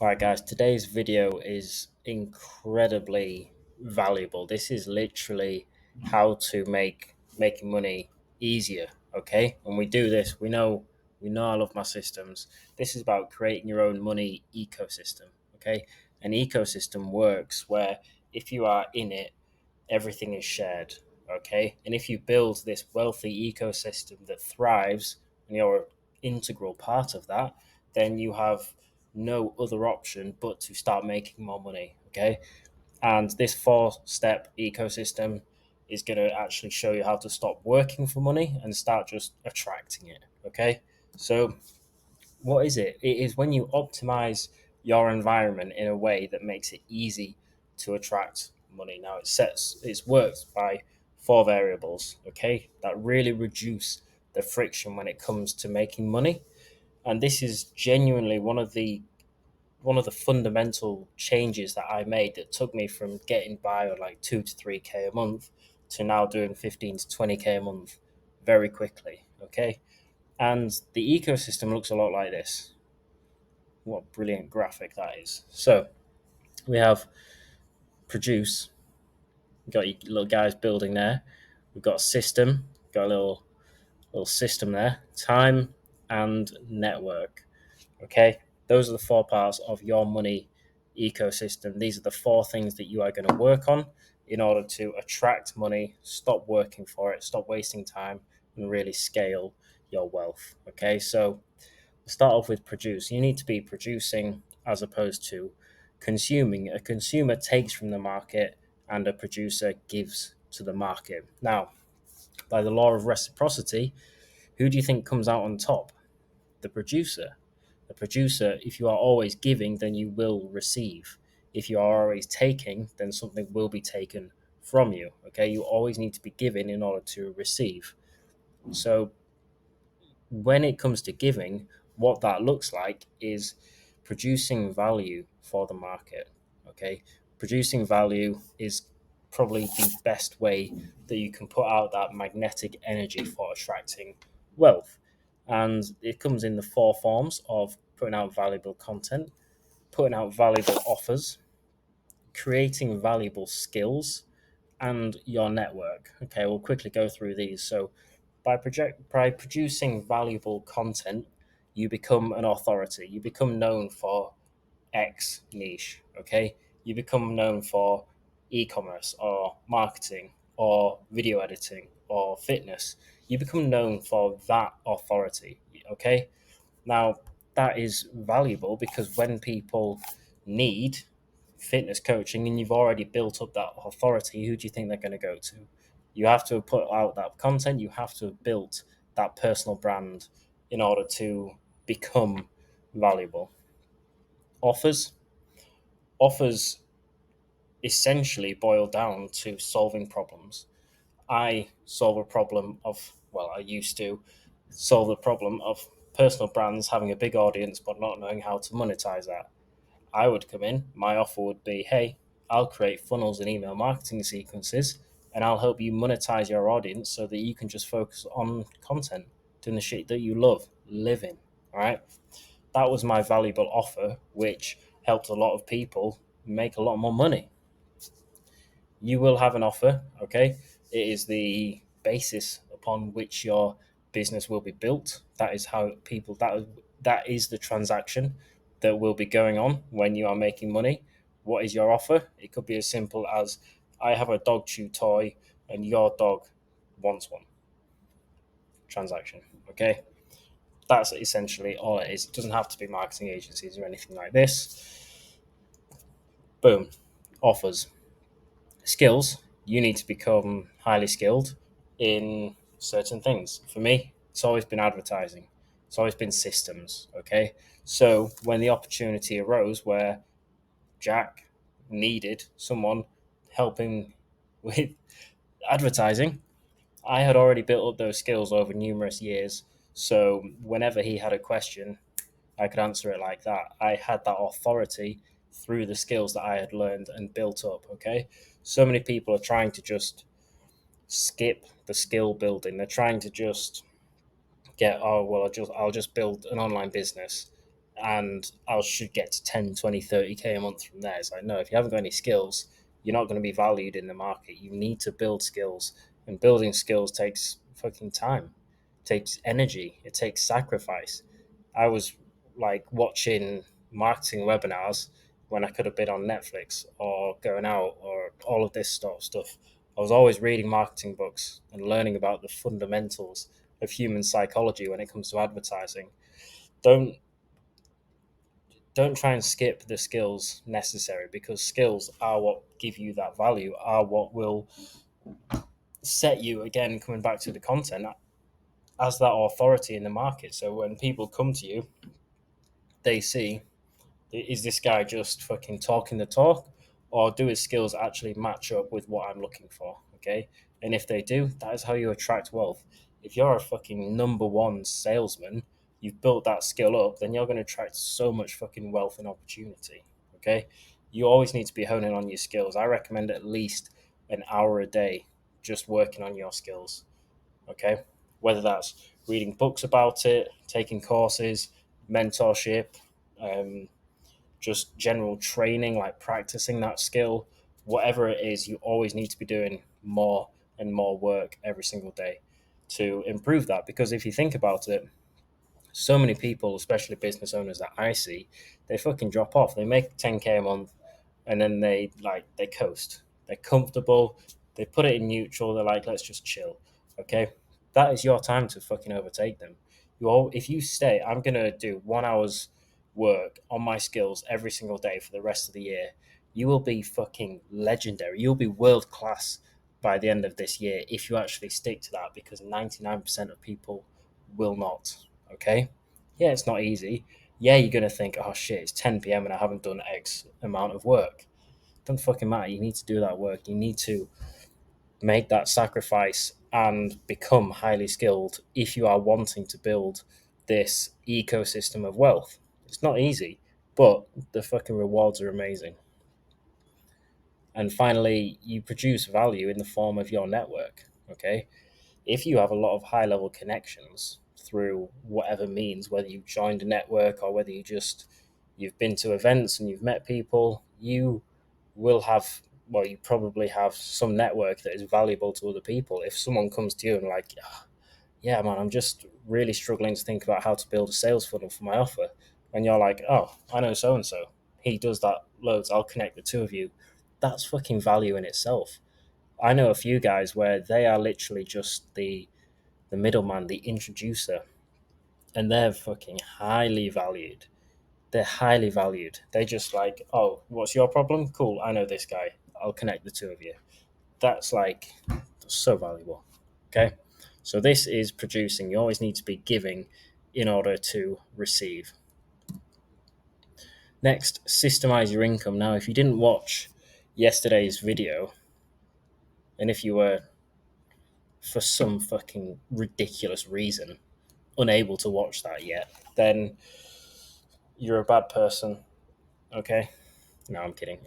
Alright guys, today's video is incredibly valuable. This is literally how to make making money easier, okay? When we do this, we know I love my systems. This is about creating your own money ecosystem, okay? An ecosystem works where if you are in it, everything is shared, okay? And if you build this wealthy ecosystem that thrives and you're an integral part of that, then you have no other option but to start making more money, okay? And this four-step ecosystem is going to actually show you how to stop working for money and start just attracting it, okay? So what is it? It is when you optimize your environment in a way that makes it easy to attract money. Now it's worked by four variables, okay, that really reduce the friction when it comes to making money. And this is genuinely one of the fundamental changes that I made that took me from getting by on like 2 to 3K a month to now doing 15 to 20K a month very quickly. Okay. And the ecosystem looks a lot like this. What a brilliant graphic that is. So we have produce, we've got your little guys building there. We've got system, got a little system there, time and network. Okay, those are the four parts of your money ecosystem. These are the four things that you are going to work on in order to attract money, stop working for it, stop wasting time, and really scale your wealth. Okay, so start off with produce. You need to be producing as opposed to consuming. A consumer takes from the market and a producer gives to the market. Now, by the law of reciprocity, who do you think comes out on top? The producer. The producer, if you are always giving, then you will receive. If you are always taking, then something will be taken from you. Okay, you always need to be giving in order to receive. So when it comes to giving, what that looks like is producing value for the market. Okay, producing value is probably the best way that you can put out that magnetic energy for attracting wealth. And it comes in the four forms of putting out valuable content, putting out valuable offers, creating valuable skills, and your network. Okay, we'll quickly go through these. So, by producing valuable content, you become an authority. You become known for X niche. Okay, you become known for e-commerce or marketing or video editing or fitness. You become known for that authority. Okay, now that is valuable because when people need fitness coaching and you've already built up that authority, who do you think they're going to go to? You have to put out that content, you have to have built that personal brand in order to become valuable. Offers. Offers essentially boil down to solving problems. I solve a problem of, well, I used to solve the problem of personal brands having a big audience but not knowing how to monetize that. I would come in, my offer would be, hey, I'll create funnels and email marketing sequences and I'll help you monetize your audience so that you can just focus on content, doing the shit that you love, living. All right. That was my valuable offer, which helped a lot of people make a lot more money. You will have an offer, okay? It is the basis upon which your business will be built. That is how people that is the transaction that will be going on when you are making money. What is your offer? It could be as simple as I have a dog chew toy and your dog wants one. Transaction, okay? That's essentially all it is. It doesn't have to be marketing agencies or anything like this. Boom. Offers. Skills, you need to become highly skilled in certain things. For me, it's always been advertising, it's always been systems. Okay. So when the opportunity arose where Jack needed someone helping with advertising, I had already built up those skills over numerous years. So whenever he had a question, I could answer it like that. I had that authority through the skills that I had learned and built up. Okay. So many people are trying to just skip the skill building. They're trying to just get, oh, well, I'll just build an online business. and I should get to 10, 20, 30K a month from there. It's like, no, if you haven't got any skills, you're not going to be valued in the market. You need to build skills, and building skills takes fucking time, it takes energy, it takes sacrifice. I was like watching marketing webinars when I could have been on Netflix or going out or all of this sort of stuff. I was always reading marketing books and learning about the fundamentals of human psychology when it comes to advertising. Don't don't try and skip the skills necessary, because skills are what give you that value, are what will set you, again coming back to the content, as that authority in the market. So when people come to you, they see, is this guy just fucking talking the talk, or do his skills actually match up with what I'm looking for? Okay. And if they do, that is how you attract wealth. If you're a fucking number one salesman, you've built that skill up, then you're going to attract so much fucking wealth and opportunity. Okay. You always need to be honing on your skills. I recommend at least an hour a day just working on your skills. Okay. Whether that's reading books about it, taking courses, mentorship, um, just general training, like practicing that skill, whatever it is, you always need to be doing more and more work every single day to improve that. Because if you think about it, so many people, especially business owners that I see, they fucking drop off. They make 10K a month, and then they coast. They're comfortable. They put it in neutral. They're like, let's just chill. Okay, that is your time to fucking overtake them. If you stay, I'm gonna do 1 hour's work on my skills every single day for the rest of the year. You will be fucking legendary. You'll be world class by the end of this year if you actually stick to that, because 99% of people will not. Okay, yeah, it's not easy. Yeah, you're gonna think, oh shit, it's 10 p.m. and I haven't done X amount of work. Doesn't fucking matter. You need to do that work. You need to make that sacrifice and become highly skilled if you are wanting to build this ecosystem of wealth. It's not easy, but the fucking rewards are amazing. And finally, you produce value in the form of your network. Okay, if you have a lot of high level connections through whatever means, whether you've joined a network or whether you've been to events and you've met people, you will have, well, you probably have some network that is valuable to other people. If someone comes to you and like, "Ah, yeah, man, I'm just really struggling to think about how to build a sales funnel for my offer," and you're like, oh, I know so and so, he does that loads, I'll connect the two of you. That's fucking value in itself. I know a few guys where they are literally just the middleman, the introducer, and they're fucking highly valued. They're highly valued. They just like, oh, what's your problem? Cool, I know this guy. I'll connect the two of you. That's like so valuable. Okay, so this is producing. You always need to be giving in order to receive. Next, systemize your income. Now, if you didn't watch yesterday's video, and if you were, for some fucking ridiculous reason, unable to watch that yet, then you're a bad person. Okay, no, I'm kidding.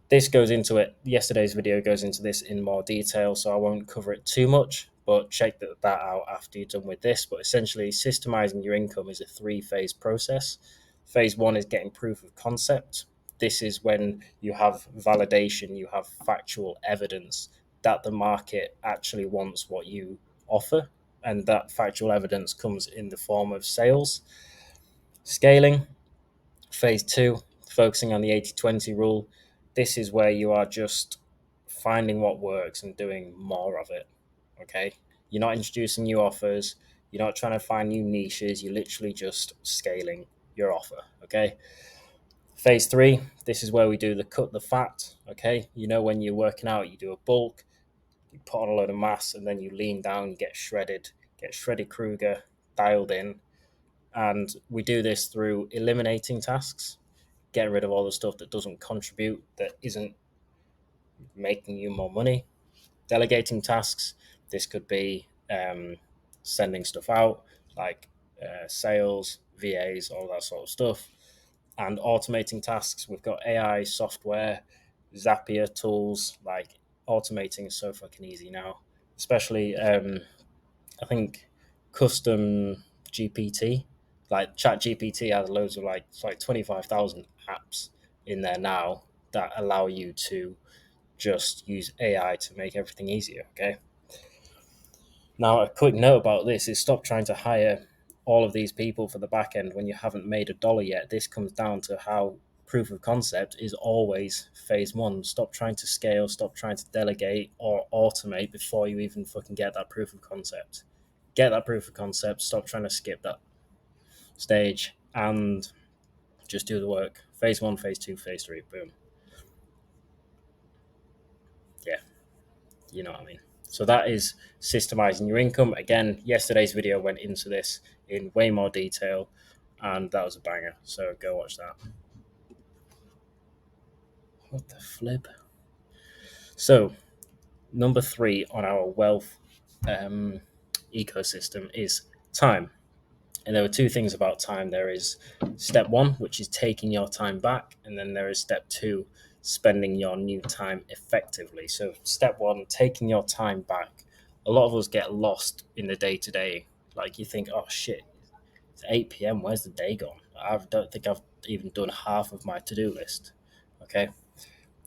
This goes into it. Yesterday's video goes into this in more detail, so I won't cover it too much. But check that out after you're done with this. But essentially, systemizing your income is a three-phase process. Phase one is getting proof of concept. This is when you have validation, you have factual evidence that the market actually wants what you offer, and that factual evidence comes in the form of sales. Scaling. Phase two, focusing on the 80/20 rule. This is where you are just finding what works and doing more of it. Okay. You're not introducing new offers. You're not trying to find new niches. You're literally just scaling your offer. Okay. Phase three, this is where we do the cut the fat. Okay. You know, when you're working out, you do a bulk, you put on a load of mass, and then you lean down, you get shredded Kruger dialed in. And we do this through eliminating tasks, getting rid of all the stuff that doesn't contribute, that isn't making you more money. Delegating tasks. This could be sending stuff out, like sales, VAs, all that sort of stuff. And automating tasks. We've got AI software, Zapier tools. Like, automating is so fucking easy now. Especially, I think, custom GPT. Like ChatGPT has loads of like it's like 25,000 apps in there now that allow you to just use AI to make everything easier. Okay. Now, a quick note about this is stop trying to hire all of these people for the back end when you haven't made a dollar yet. This comes down to how proof of concept is always phase one. Stop trying to scale, stop trying to delegate or automate before you even fucking get that proof of concept. Get that proof of concept, stop trying to skip that stage, and just do the work. Phase one, phase two, phase three, boom. Yeah, you know what I mean. So that is systemizing your income. Again, yesterday's video went into this in way more detail, and that was a banger. So go watch that. What the flip? So number three on our wealth um, ecosystem is time. And there were two things about time. There is step one, which is taking your time back, and then there is step two, spending your new time effectively. So, step one, taking your time back. A lot of us get lost in the day to day. Like you think, oh shit, it's 8 p.m. Where's the day gone? I don't think I've even done half of my to do list. Okay.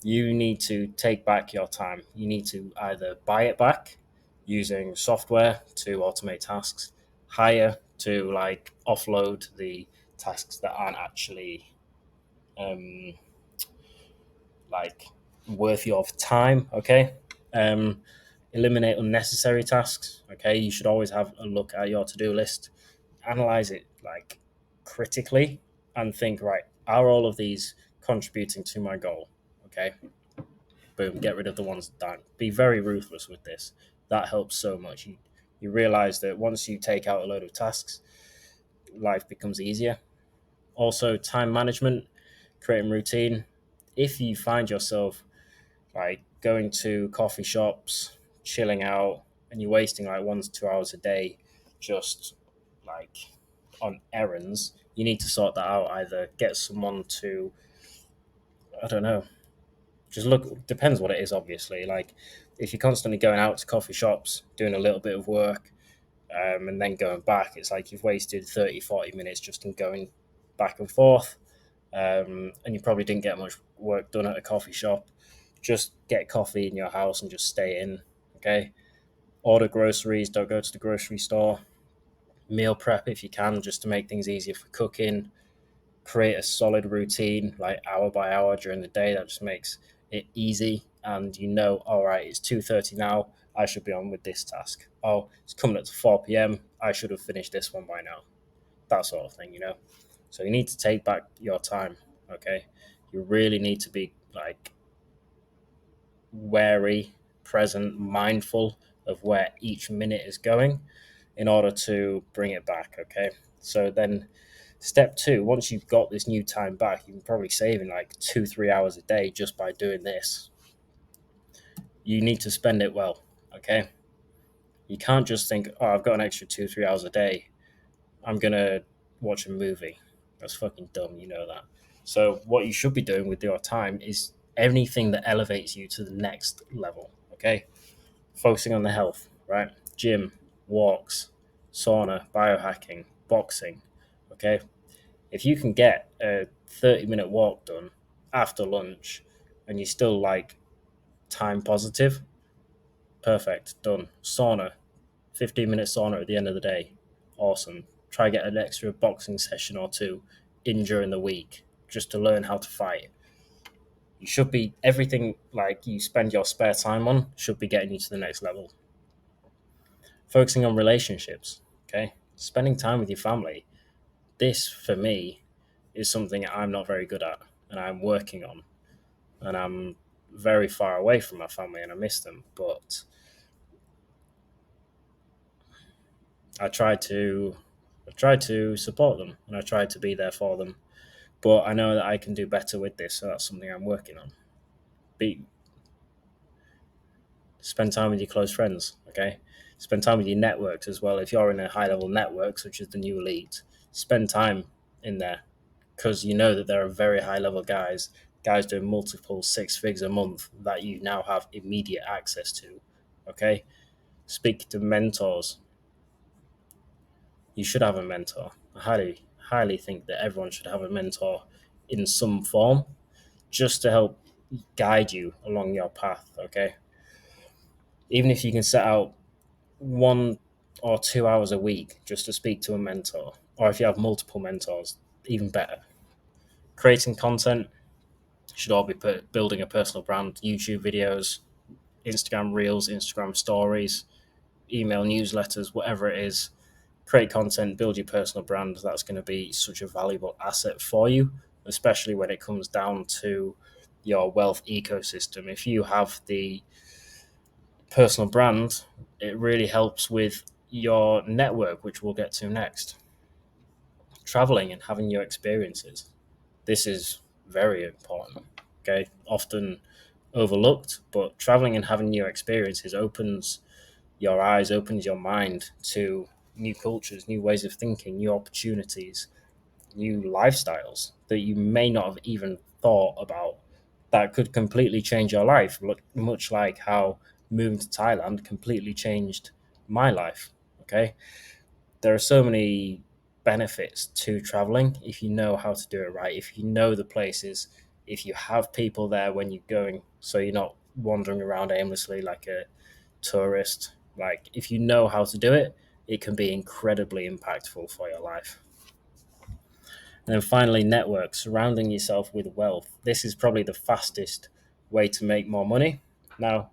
You need to take back your time. You need to either buy it back using software to automate tasks, hire to like offload the tasks that aren't actually um, like worthy of time. Okay. Um, Eliminate unnecessary tasks. Okay. You should always have a look at your to do list, analyze it like critically, and think, right, are all of these contributing to my goal? Okay. Boom, get rid of the ones that don't. Be very ruthless with this. That helps so much. You realize that once you take out a load of tasks, life becomes easier. Also, time management, creating routine. If you find yourself like going to coffee shops, chilling out, and you're wasting like 1 to 2 hours a day just like on errands, you need to sort that out. Either get someone to, I don't know, just look, depends what it is, obviously. Like if you're constantly going out to coffee shops, doing a little bit of work, and then going back, it's like you've wasted 30, 40 minutes just in going back and forth. And you probably didn't get much work done at a coffee shop. Just get coffee in your house and just stay in. Okay. Order groceries, don't go to the grocery store. Meal prep if you can, just to make things easier for cooking. Create a solid routine, like hour by hour during the day. That just makes it easy. And you know, all right, it's 2:30 now. I should be on with this task. Oh, it's coming up to 4 p.m. I should have finished this one by now. That sort of thing, you know? So you need to take back your time, okay? You really need to be like wary, present, mindful of where each minute is going in order to bring it back, okay? So then step two, once you've got this new time back, you can probably save in like 2, 3 hours a day just by doing this. You need to spend it well, okay? You can't just think, oh, I've got an extra 2, 3 hours a day. I'm gonna watch a movie. That's fucking dumb, you know that. So what you should be doing with your time is anything that elevates you to the next level. Okay, focusing on the health, right? Gym, walks, sauna, biohacking, boxing. Okay, if you can get a 30-minute walk done after lunch, and you still like time positive, perfect, done. Sauna, 15-minute sauna at the end of the day. Awesome. Try get an extra boxing session or two in during the week just to learn how to fight. You should be everything like you spend your spare time on should be getting you to the next level. Focusing on relationships, okay? Spending time with your family. This for me is something I'm not very good at and I'm working on. And I'm very far away from my family and I miss them, but I try to I try to support them and I try to be there for them. But I know that I can do better with this, so that's something I'm working on. Be Spend time with your close friends, okay? Spend time with your networks as well. If you're in a high level network, such as the new elite, spend time in there because you know that there are very high level guys doing multiple six figures a month that you now have immediate access to, okay? Speak to mentors. You should have a mentor. I highly think that everyone should have a mentor in some form just to help guide you along your path. Okay. Even if you can set out 1 or 2 hours a week just to speak to a mentor, or if you have multiple mentors, even better. Creating content should all be building a personal brand, YouTube videos, Instagram reels, Instagram stories, email newsletters, whatever it is. Create content, build your personal brand. That's going to be such a valuable asset for you, especially when it comes down to your wealth ecosystem. If you have the personal brand, it really helps with your network, which we'll get to next. Traveling and having your experiences. This is very important. Okay, often overlooked, but traveling and having new experiences opens your eyes, opens your mind to new cultures, new ways of thinking, new opportunities, new lifestyles that you may not have even thought about that could completely change your life, much like how moving to Thailand completely changed my life. Okay. There are so many benefits to traveling if you know how to do it right, if you know the places, if you have people there when you're going, so you're not wandering around aimlessly like a tourist. Like, if you know how to do it, it can be incredibly impactful for your life. And then finally, network, surrounding yourself with wealth. This is probably the fastest way to make more money. Now,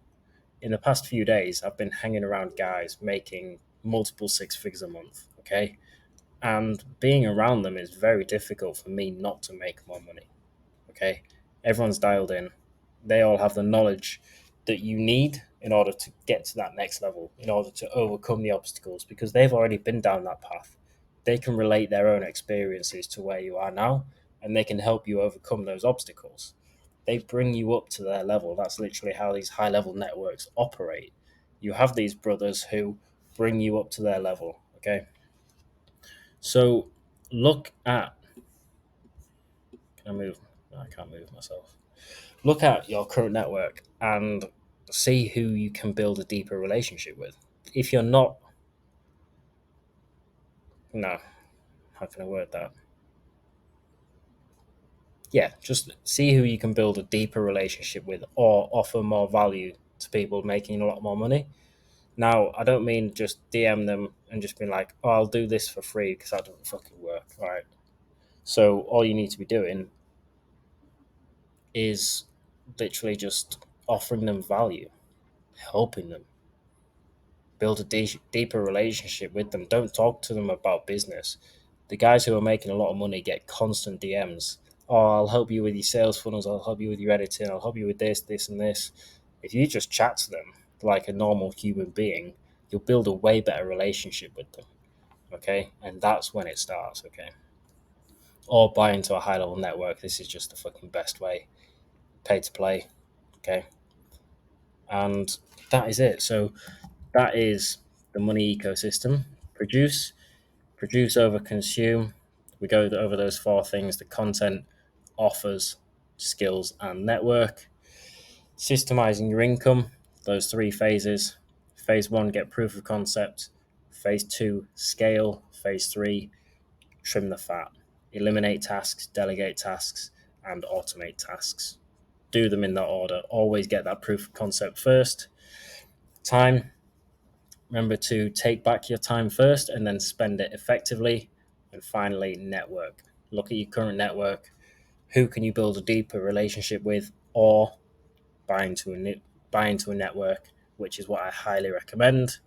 in the past few days, I've been hanging around guys making multiple six figures a month. Okay. And being around them is very difficult for me not to make more money. Okay. Everyone's dialed in. They all have the knowledge that you need in order to get to that next level, in order to overcome the obstacles, because they've already been down that path. They can relate their own experiences to where you are now, and they can help you overcome those obstacles. They bring you up to their level. That's literally how these high level networks operate. You have these brothers who bring you up to their level. Okay. So look at, can I move? No, I can't move myself. Look at your current network and see who you can build a deeper relationship with. If you're not, no, how can I word that? Yeah, just see who you can build a deeper relationship with or offer more value to people making a lot more money. Now, I don't mean just DM them and just be like, oh, I'll do this for free because that doesn't fucking work. All right. So all you need to be doing is literally just offering them value, helping them build a deeper relationship with them. Don't talk to them about business. The guys who are making a lot of money get constant DMs. Oh, I'll help you with your sales funnels. I'll help you with your editing. I'll help you with this, this, and this. If you just chat to them like a normal human being, you'll build a way better relationship with them. Okay. And that's when it starts. Okay. Or buy into a high level network. This is just the fucking best way. Pay to play. Okay. And that is it. So that is the money ecosystem. Produce over consume. We go over those four things: the content, offers, skills, and network. Systemizing your income, those three phases. Phase one, get proof of concept. Phase two, scale. Phase three, trim the fat. Eliminate tasks, delegate tasks, and automate tasks. Do them in that order. Always get that proof of concept first. Time, remember to take back your time first and then spend it effectively. And finally, network. Look at your current network. Who can you build a deeper relationship with, or buy into a network, which is what I highly recommend.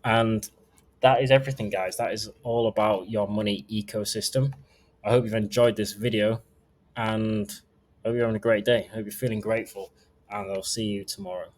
And that is everything, guys. That is all about your money ecosystem. I hope you've enjoyed this video, and I hope you're having a great day. I hope you're feeling grateful, and I'll see you tomorrow.